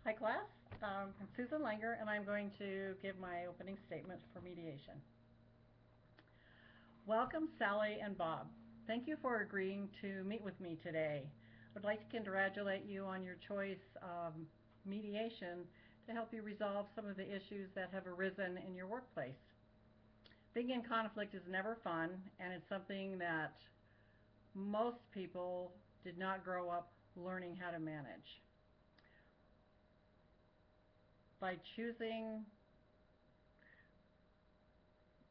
Hi class, I'm Susan Langer and I'm going to give my opening statement for mediation. Welcome Sally and Bob. Thank you for agreeing to meet with me today. I'd like to congratulate you on your choice of mediation to help you resolve some of the issues that have arisen in your workplace. Being in conflict is never fun, and it's something that most people did not grow up learning how to manage. By choosing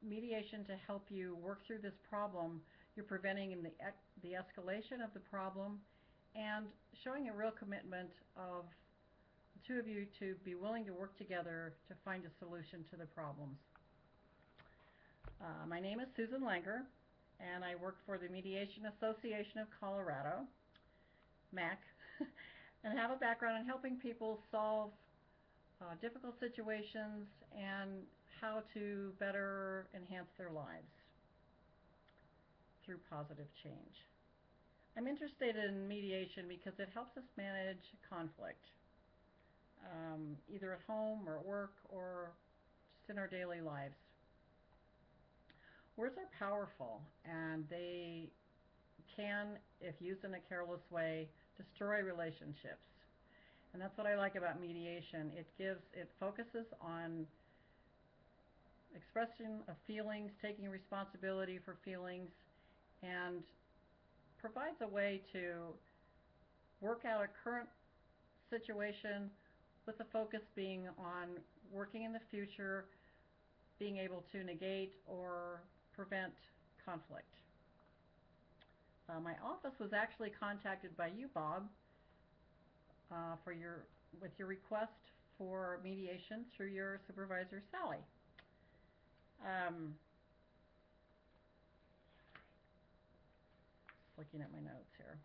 mediation to help you work through this problem, you're preventing the escalation of the problem and showing a real commitment of the two of you to be willing to work together to find a solution to the problems. My name is Susan Langer, and I work for the Mediation Association of Colorado, MAC, and have a background in helping people solve difficult situations and how to better enhance their lives through positive change. I'm interested in mediation because it helps us manage conflict, either at home or at work or just in our daily lives. Words are powerful, and they can, if used in a careless way, destroy relationships. And that's what I like about mediation. It focuses on expression of feelings, taking responsibility for feelings, and provides a way to work out a current situation with the focus being on working in the future, being able to negate or prevent conflict. My office was actually contacted by you, Bob, with your request for mediation through your supervisor, Sally. Just looking at my notes here.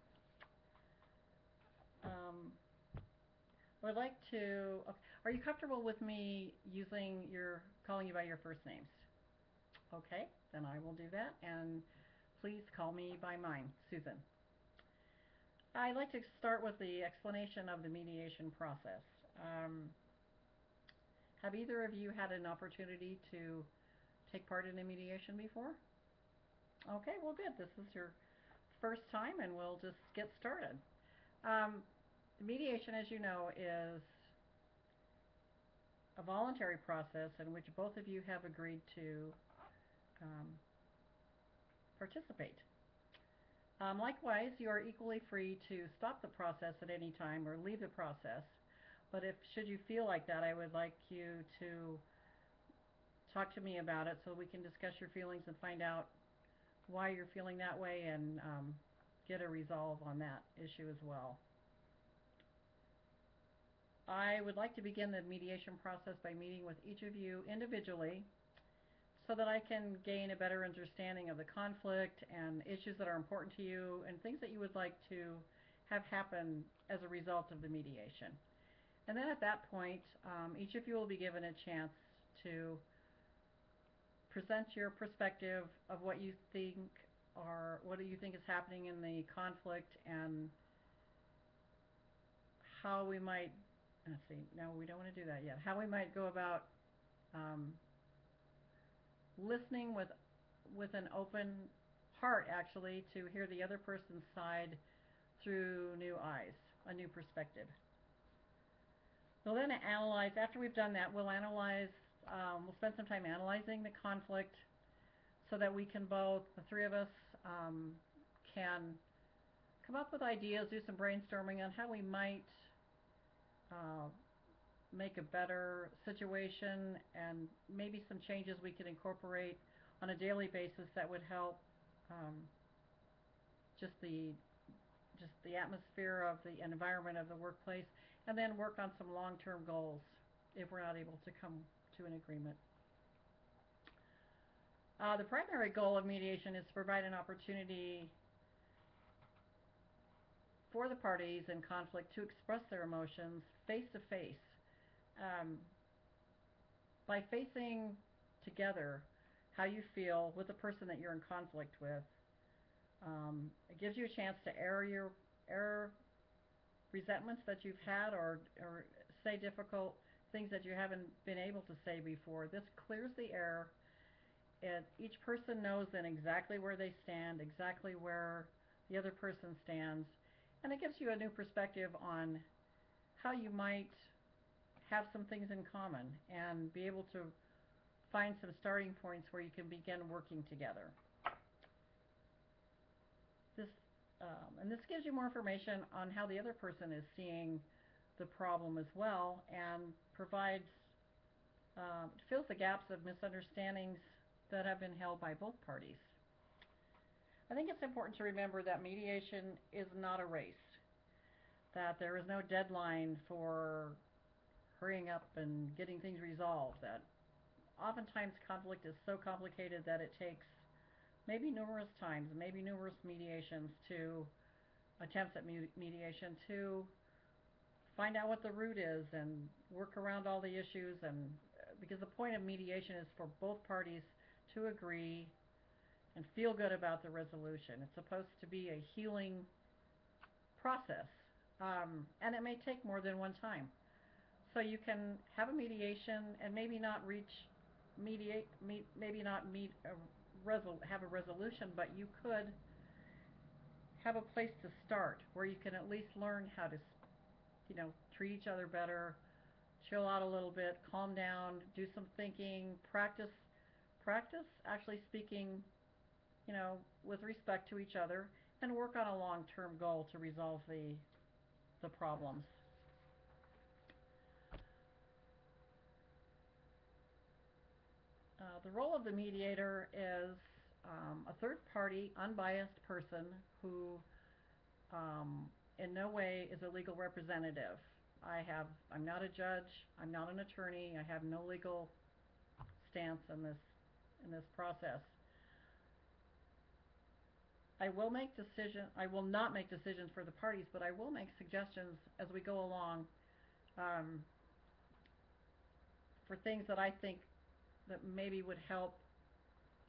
I would like to. Okay, are you comfortable with me calling you by your first names? Okay, then I will do that, and please call me by mine, Susan. I'd like to start with the explanation of the mediation process. Have either of you had an opportunity to take part in a mediation before? Okay, well good. This is your first time, and we'll just get started. The mediation, as you know, is a voluntary process in which both of you have agreed to participate. Likewise, you are equally free to stop the process at any time or leave the process. But should you feel like that, I would like you to talk to me about it so we can discuss your feelings and find out why you're feeling that way and get a resolve on that issue as well. I would like to begin the mediation process by meeting with each of you individually so that I can gain a better understanding of the conflict and issues that are important to you and things that you would like to have happen as a result of the mediation. And then at that point, each of you will be given a chance to present your perspective of what you think is happening in the conflict and how we might, let's see, no, we don't want to do that yet, how we might go about listening with an open heart, actually, to hear the other person's side through new eyes, a new perspective. We'll then analyze. After we've done that, we'll spend some time analyzing the conflict so that we can the three of us can come up with ideas, do some brainstorming on how we might make a better situation and maybe some changes we could incorporate on a daily basis that would help just the atmosphere of the environment of the workplace, and then work on some long-term goals if we're not able to come to an agreement. The primary goal of mediation is to provide an opportunity for the parties in conflict to express their emotions face to face. By facing together how you feel with the person that you're in conflict with, it gives you a chance to air resentments that you've had or say difficult things that you haven't been able to say before. This clears the air. Each person knows then exactly where they stand, exactly where the other person stands, and it gives you a new perspective on how you might have some things in common and be able to find some starting points where you can begin working together. This and this gives you more information on how the other person is seeing the problem as well, and provides fills the gaps of misunderstandings that have been held by both parties. I think it's important to remember that mediation is not a race, that there is no deadline for hurrying up and getting things resolved, that oftentimes conflict is so complicated that it takes maybe numerous times, maybe numerous mediations to attempts at mediation to find out what the root is and work around all the issues, and because the point of mediation is for both parties to agree and feel good about the resolution. It's supposed to be a healing process, and it may take more than one time. So you can have a mediation and maybe not have a resolution, but you could have a place to start where you can at least learn how to, treat each other better, chill out a little bit, calm down, do some thinking, practice actually speaking, with respect to each other, and work on a long-term goal to resolve the problems. The role of the mediator is a third-party, unbiased person who in no way is a legal representative. I'm not a judge, I'm not an attorney, I have no legal stance in this process. I will not make decisions for the parties, but I will make suggestions as we go along for things that I think that maybe would help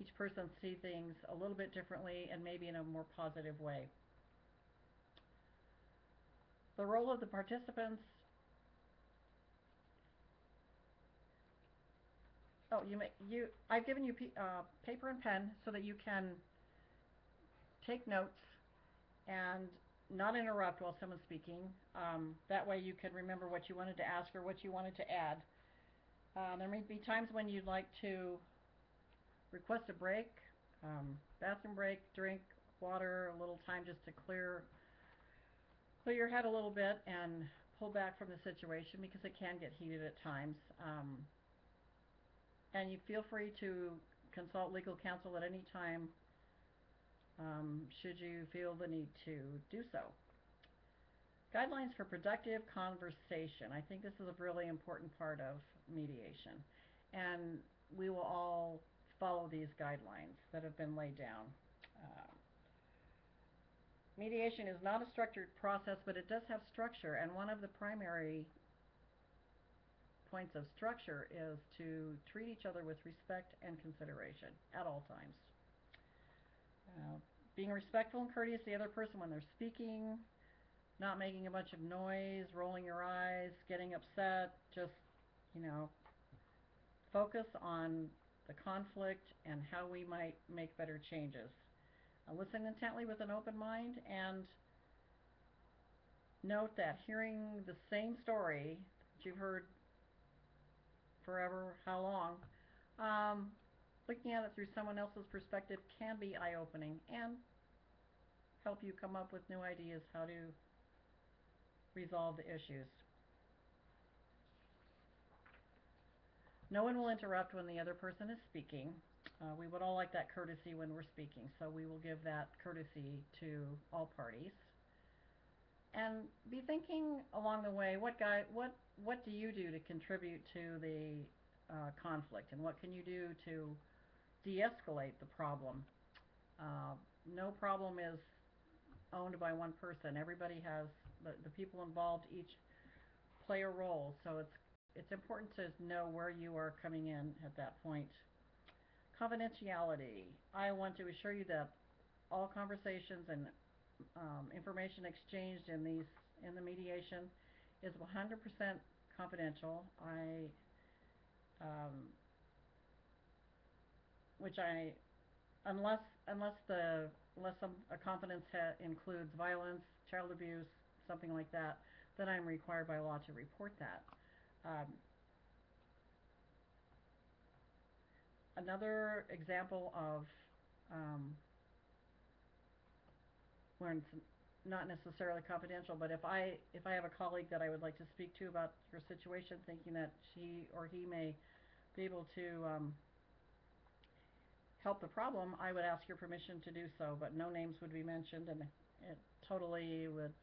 each person see things a little bit differently and maybe in a more positive way. The role of the participants. I've given you paper and pen so that you can take notes and not interrupt while someone's speaking. That way you can remember what you wanted to ask or what you wanted to add. There may be times when you'd like to request a break, bathroom break, drink water, a little time just to clear your head a little bit and pull back from the situation, because it can get heated at times. And you feel free to consult legal counsel at any time should you feel the need to do so. Guidelines for productive conversation. I think this is a really important part of mediation, and we will all follow these guidelines that have been laid down. Mediation is not a structured process, but it does have structure, and one of the primary points of structure is to treat each other with respect and consideration at all times. Being respectful and courteous to the other person when they're speaking, not making a bunch of noise, rolling your eyes, getting upset, just, focus on the conflict and how we might make better changes. Listen intently with an open mind, and note that hearing the same story that you've heard forever, how long, looking at it through someone else's perspective can be eye-opening and help you come up with new ideas how to resolve the issues. No one will interrupt when the other person is speaking. We would all like that courtesy when we're speaking, so we will give that courtesy to all parties. And be thinking along the way, what do you do to contribute to the conflict, and what can you do to de-escalate the problem? No problem is owned by one person. Everybody has, the people involved each play a role, so it's important to know where you are coming in at that point. Confidentiality. I want to assure you that all conversations and information exchanged in the mediation is 100% confidential. Um, which I, unless unless the unless a confidence includes violence, child abuse, something like that, then I'm required by law to report that. Um, Another example of when it's not necessarily confidential, but if I have a colleague that I would like to speak to about your situation, thinking that she or he may be able to help the problem, I would ask your permission to do so, but no names would be mentioned, and it totally would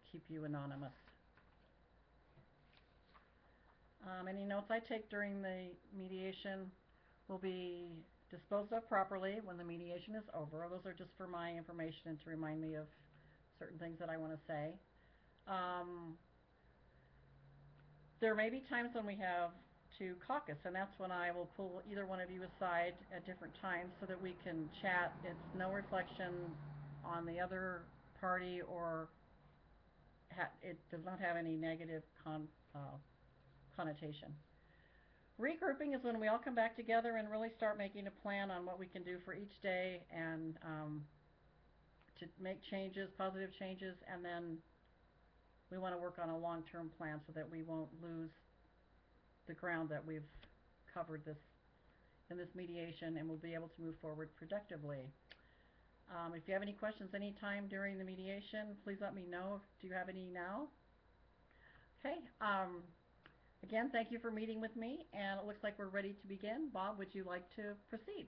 keep you anonymous. Any notes I take during the mediation will be disposed of properly when the mediation is over. Those are just for my information and to remind me of certain things that I want to say. There may be times when we have to caucus, and that's when I will pull either one of you aside at different times so that we can chat. It's no reflection on the other party, or it does not have any negative connotation. Regrouping is when we all come back together and really start making a plan on what we can do for each day, and to make changes, positive changes, and then we want to work on a long-term plan so that we won't lose the ground that we've covered in this mediation, and we'll be able to move forward productively. If you have any questions anytime during the mediation, please let me know. Do you have any now? Okay. Again, thank you for meeting with me, and it looks like we're ready to begin. Bob, would you like to proceed?